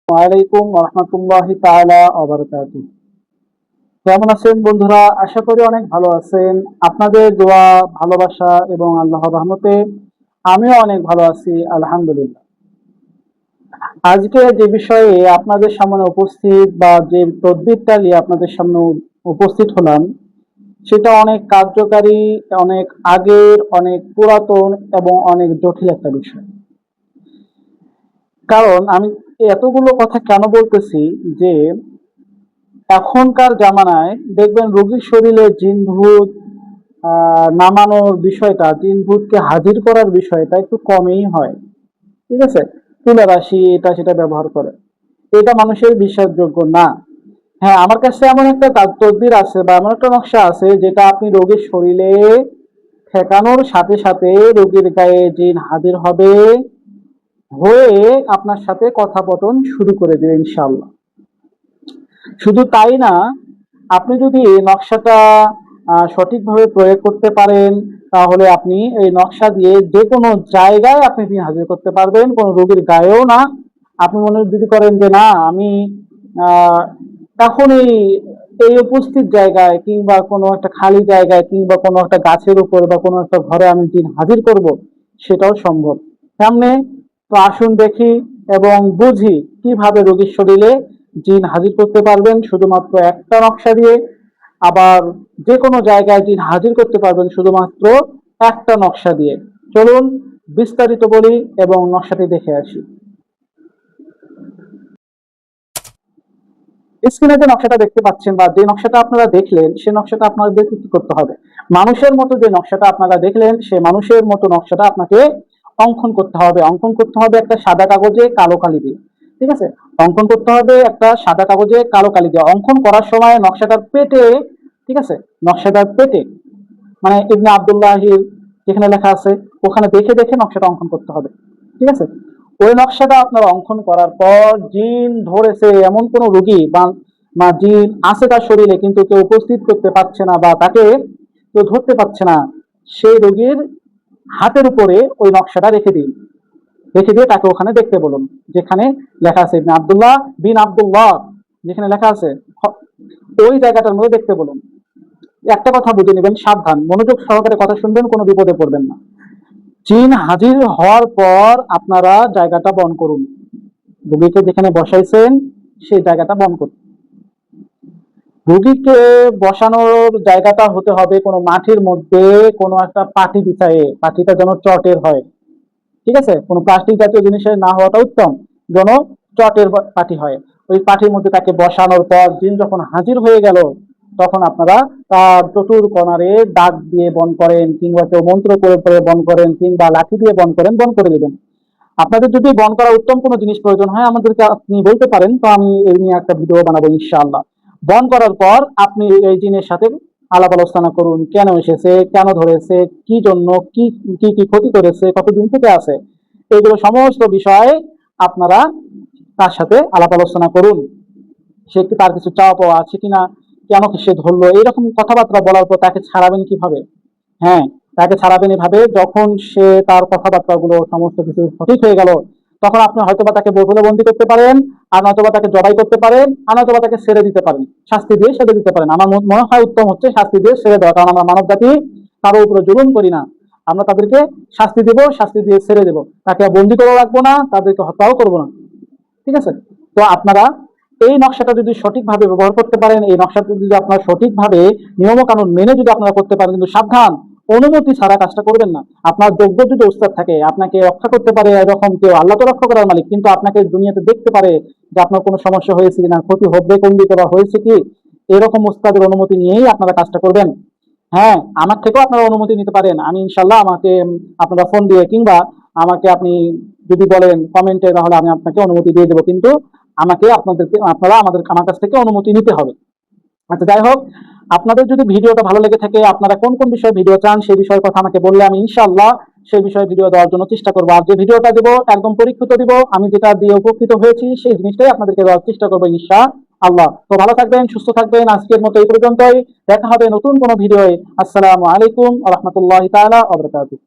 ওয়ালাইকুম রহমতুল্লাহি তাআলা ওয়া বারাকাতুহু। কেমন আছেন বন্ধুরা? আশা করি অনেক ভালো আছেন। আপনাদের দোয়া, ভালোবাসা এবং আল্লাহর রহমতে আমিও অনেক ভালো আছি, আলহামদুলিল্লাহ। আজকে যে বিষয়ে আপনাদের সামনে উপস্থিত বা যে তদবিরটা নিয়ে আপনাদের সামনে উপস্থিত হলাম, সেটা অনেক কার্যকারী, অনেক আগের, অনেক পুরাতন এবং অনেক জটিল একটা বিষয়। কারণ আমি এতগুলো কথা কেন বলতেছি যে এখনকার জামানায় দেখবেন রোগীর শরীরে জিন ভূত নামানোর বিষয়টা, জিন ভূতকে হাজির করার বিষয়টা একটু কমই হয়। ঠিক আছে, তুলা রাশি এটা সেটা ব্যবহার করে, এটা মানুষের বিশ্বাসযোগ্য না। হ্যাঁ, আমার কাছে এমন একটা তদবির আছে বা এমন একটা নকশা আছে যেটা আপনি রোগীর শরীরে ঠেকানোর সাথে সাথে রোগীর গায়ে জিন হাজির হবে, হয়ে আপনার সাথে কথোপকথন শুরু করে দেবে ইনশাআল্লাহ। শুধু তাই না, আপনি যদি এই নকশাটা সঠিকভাবে প্রয়োগ করতে পারেন, তাহলে আপনি এই নকশা দিয়ে যে কোনো জায়গায় আপনি দিন হাজির করতে পারবেন, কোনো রোগীর গায়েও না। আপনি মনে যদি করেন যে না, আমি আহ এখন এই উপস্থিত জায়গায় কিংবা কোনো একটা খালি জায়গায় কিংবা কোনো একটা গাছের উপর বা কোনো একটা ঘরে আমি দিন হাজির করব, সেটাও সম্ভব। সামনে তো আসুন দেখি এবং বুঝি কিভাবে রোগীর শরীরে জিন হাজির করতে পারবেন শুধুমাত্র একটা নকশা দিয়ে, আবার যে কোনো জায়গায় জিন হাজির করতে পারবেন শুধুমাত্র একটা নকশা দিয়ে। চলুন বিস্তারিত বলি এবং নকশাটি দেখে আসি। স্ক্রিনে যে নকশাটা দেখতে পাচ্ছেন বা যে নকশাটা আপনারা দেখলেন, সে নকশাটা আপনাদেরকে কি করতে হবে? মানুষের মতো যে নকশাটা আপনারা দেখলেন, সে মানুষের মতো নকশাটা আপনাকে অঙ্কন করতে হবে। অঙ্কন করতে হবে একটা সাদা কাগজে কালো কালি দিয়ে। ঠিক আছে, অঙ্কন করতে হবে একটা সাদা কাগজে কালো কালি দিয়ে। অঙ্কন করার সময় নকশাটার পেটে, ঠিক আছে, নকশাটার পেটে মানে ইবনে আব্দুল্লাহির যেখানে লেখা আছে ওখানে দেখে দেখে নকশাটা অঙ্কন করতে হবে। ঠিক আছে, ওই নকশাটা আপনার অঙ্কন করার পর জিন ধরেছে এমন কোন রোগী বা বা জিন আছে তার শরীরে কিন্তু কেউ উপস্থিত করতে পারছে না বা তাকে কেউ ধরতে পারছে না, সেই রোগীর হাতের উপরে ওই নকশাটা রেখে দিন। রেখে দিয়ে তাকে ওখানে দেখতে বলুন, যেখানে লেখা আছে ইবনে আব্দুল্লাহ বিন আব্দুল্লাহ, যেখানে লেখা আছে ওই জায়গাটার মধ্যে দেখতে বলুন। একটা কথা বুঝে নেবেন, সাবধান, মনোযোগ সহকারে কথা শুনবেন, কোনো বিপদে পড়বেন না। জিন হাজির হওয়ার পর আপনারা জায়গাটা বন্ধ করুন। রোগীকে যেখানে বসাইছেন সেই জায়গাটা বন্ধ করুন। রোগীকে বসানোর জায়গাটা হতে হবে কোনো মাটির মধ্যে, কোনো একটা পাটি বিছায়ে, পাটিটা যেন চটের হয়। ঠিক আছে, কোনো প্লাস্টিক জাতীয় জিনিসের না হওয়াটা উত্তম, যেন চটের পাটি হয়। ওই পাটির মধ্যে তাকে বসানোর পর জিন যখন হাজির হয়ে গেল, তখন আপনারা তার চতুর কোণারে দাগ দিয়ে বন্ধ করেন, কিংবা কেউ মন্ত্র করে করে বন্ধ করেন, কিংবা লাঠি দিয়ে বন্ধ করেন, বন্ধ করে দেবেন। আপনাদের যদি বন্ধ করা উত্তম কোনো জিনিস প্রয়োজন হয় আমাদেরকে আপনি বলতে পারেন, তো আমি এই নিয়ে একটা ভিডিও বানাবো ইনশাআল্লাহ। বন্ধ করার পর আপনি এই জিনের সাথে আলাপ আলোচনা করুন, কেন এসেছে, কেন ধরেছে, কি জন্য, কি কি কি ক্ষতি করেছে, কতদিন থেকে আছে, এগুলো সমস্ত বিষয়ে আপনারা তার সাথে আলাপ আলোচনা করুন। সে কি, তার কিছু চাওয়া পাওয়া আছে কিনা, কেন সে ধরলো, এইরকম কথাবার্তা বলার পর তাকে ছাড়াবেন কিভাবে? হ্যাঁ, তাকে ছাড়াবেন এভাবে, যখন সে তার কথাবার্তা গুলো সমস্ত কিছু সঠিক হয়ে গেল, তখন আপনি হয়তোবা তাকে বোতলে বন্দি করতে পারেন, আর নয়তোবা তাকে জবাই করতে পারেন, আর নয়তোবা তাকে ছেড়ে দিতে পারেন, শাস্তি দিয়ে ছেড়ে দিতে পারেন। আমার মনে হয় উত্তম হচ্ছে শাস্তি দিয়ে ছেড়ে দেওয়া, কারণ আমরা মানব জাতি কারো উপরে জুলুম করি না। আমরা তাদেরকে শাস্তি দেব, শাস্তি দিয়ে ছেড়ে দেব, তাকে বন্দি করে রাখবো না, তাদেরকে হত্যাও করবো না। ঠিক আছে, তো আপনারা এই নকশাটা যদি সঠিকভাবে ব্যবহার করতে পারেন, এই নকশাটা যদি আপনারা সঠিকভাবে নিয়ম কানুন মেনে যদি আপনারা করতে পারেন, কিন্তু সাবধান, অনুমতি ছাড়া কাজটা করবেন না। আপনার যোগ্য যদি উস্তাদ থাকে, আপনাকে রক্ষা করতে পারে এরকম কেউ, আল্লাহ তো রক্ষা করার মালিক, কিন্তু আপনাকে দুনিয়াতে দেখতে পারে যে আপনার কোনো সমস্যা হয়েছে কিনা, ক্ষতি হবে কোন দিকে বা হয়েছে কি, এরকম উস্তাদের অনুমতি নিয়েই আপনারা কাজটা করবেন। হ্যাঁ, আমার থেকেও আপনারা অনুমতি নিতে পারেন, আমি ইনশাল্লাহ, আমাকে আপনারা ফোন দিয়ে কিংবা আমাকে আপনি যদি বলেন কমেন্টে, তাহলে আমি আপনাকে অনুমতি দিয়ে দেবো, কিন্তু আমাকে আপনাদেরকে আপনারা আমার কাছ থেকে অনুমতি নিতে হবে। আচ্ছা, যাই হোক, আপনাদের যদি ভিডিওটা ভালো লেগে থাকে, আপনারা কোন কোন বিষয়ে ভিডিও চান সেই বিষয়ের কথা আমাকে বললে আমি ইনশাআল্লাহ সেই বিষয়ে ভিডিও দেওয়ার জন্য চেষ্টা করবো। আর যে ভিডিওটা দেবো একদম পরীক্ষিত দিব, আমি যেটা দিয়ে উপকৃত হয়েছি সেই জিনিসটাই আপনাদেরকে দেওয়ার চেষ্টা করবো ইনশাআল্লাহ। তো ভালো থাকবেন, সুস্থ থাকবেন, আজকের মতো এই পর্যন্তই। দেখা হবে নতুন কোনো ভিডিওয়ে। আসসালামু আলাইকুম ওয়া রাহমাতুল্লাহি তাআলা ওয়া বারাকাতুহু।